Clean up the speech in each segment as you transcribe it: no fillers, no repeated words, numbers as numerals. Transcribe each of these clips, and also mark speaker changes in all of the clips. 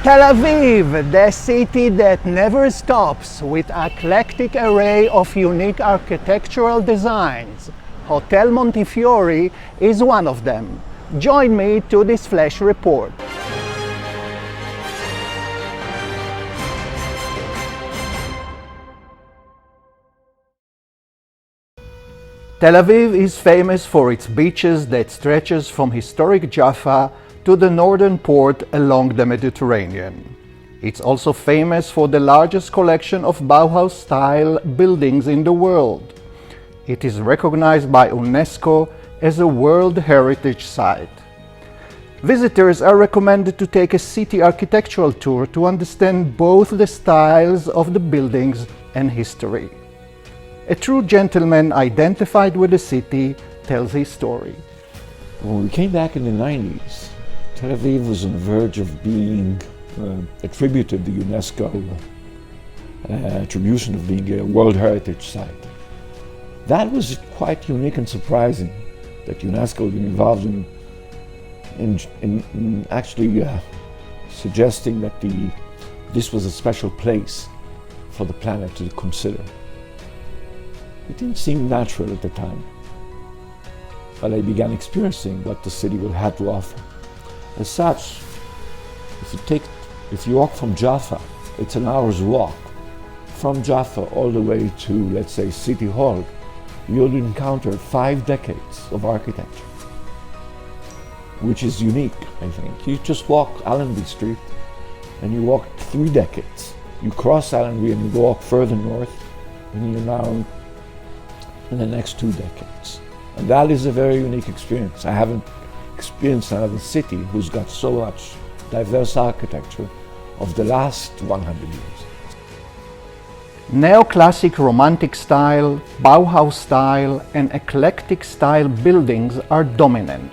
Speaker 1: Tel Aviv, the city that never stops with an eclectic array of unique architectural designs. Hotel Montefiore is one of them. Join me to this flash report. Tel Aviv is famous for its beaches that stretches from historic Jaffa to the northern port along the Mediterranean. It's also famous for the largest collection of Bauhaus-style buildings in the world. It is recognized by UNESCO as a World Heritage Site. Visitors are recommended to take a city architectural tour to understand both the styles of the buildings and history. A true gentleman identified with the city tells his story.
Speaker 2: When we came back in the 90s, Tel Aviv was on the verge of being attributed the UNESCO attribution of being a World Heritage Site. That was quite unique and surprising that UNESCO had been involved in actually suggesting that this was a special place for the planet to consider. It didn't seem natural at the time, but I began experiencing what the city would have to offer. As such, if you walk from Jaffa, it's an hour's walk. From Jaffa all the way to, let's say, City Hall, you'll encounter 5 decades of architecture, which is unique, I think. You just walk Allenby Street and you walk 3 decades. You cross Allenby and you walk further north and you're now in the next 2 decades. And that is a very unique experience. I haven't experienced another city who's got so much diverse architecture of the last 100 years.
Speaker 1: Neoclassic Romantic style, Bauhaus style, and eclectic style buildings are dominant.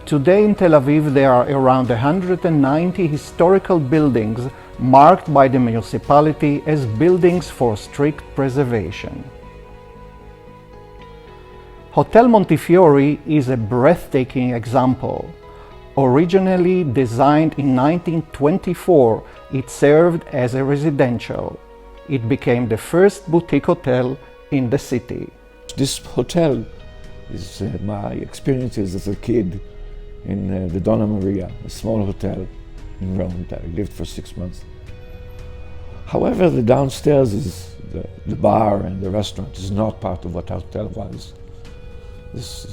Speaker 1: Today in Tel Aviv there are around 190 historical buildings marked by the municipality as buildings for strict preservation. Hotel Montefiore is a breathtaking example. Originally designed in 1924, it served as a residential. It became the first boutique hotel in the city.
Speaker 2: This hotel is my experiences as a kid in the Donna Maria, a small hotel in Rome that I lived for 6 months. However, the downstairs is the bar and the restaurant is not part of what the hotel was. It's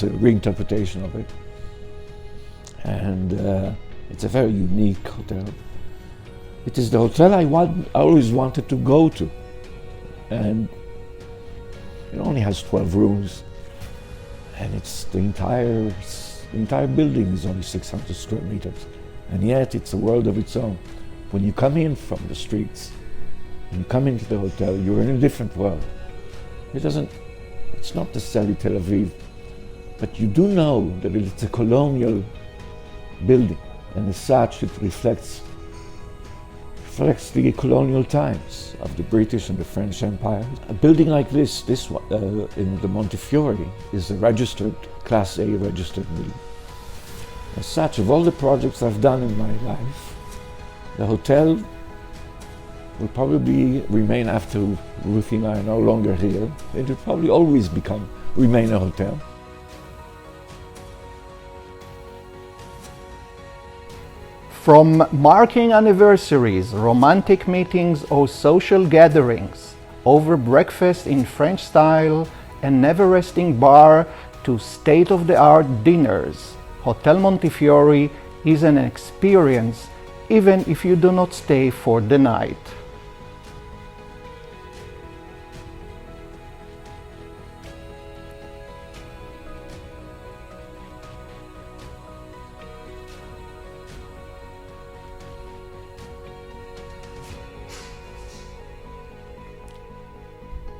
Speaker 2: a reinterpretation of it, and it's a very unique hotel. It is the hotel I always wanted to go to, and it only has 12 rooms, and the entire building is only 600 square meters, and yet it's a world of its own. When you come in from the streets, when you come into the hotel, you're in a different world. It's not necessarily Tel Aviv, but you do know that it's a colonial building, and as such it reflects the colonial times of the British and the French Empire. A building like this in the Montefiore is a registered, Class A registered building. As such, of all the projects I've done in my life, the hotel will probably remain after Ruthie and I are no longer here. It will probably always remain a hotel.
Speaker 1: From marking anniversaries, romantic meetings or social gatherings, over breakfast in French style and never-resting bar to state-of-the-art dinners, Hotel Montefiore is an experience even if you do not stay for the night.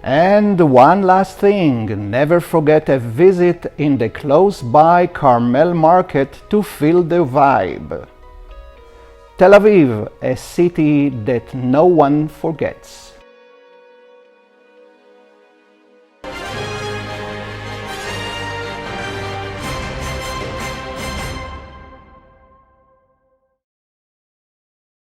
Speaker 1: And one last thing, never forget a visit in the close-by Carmel Market to feel the vibe. Tel Aviv, a city that no one forgets.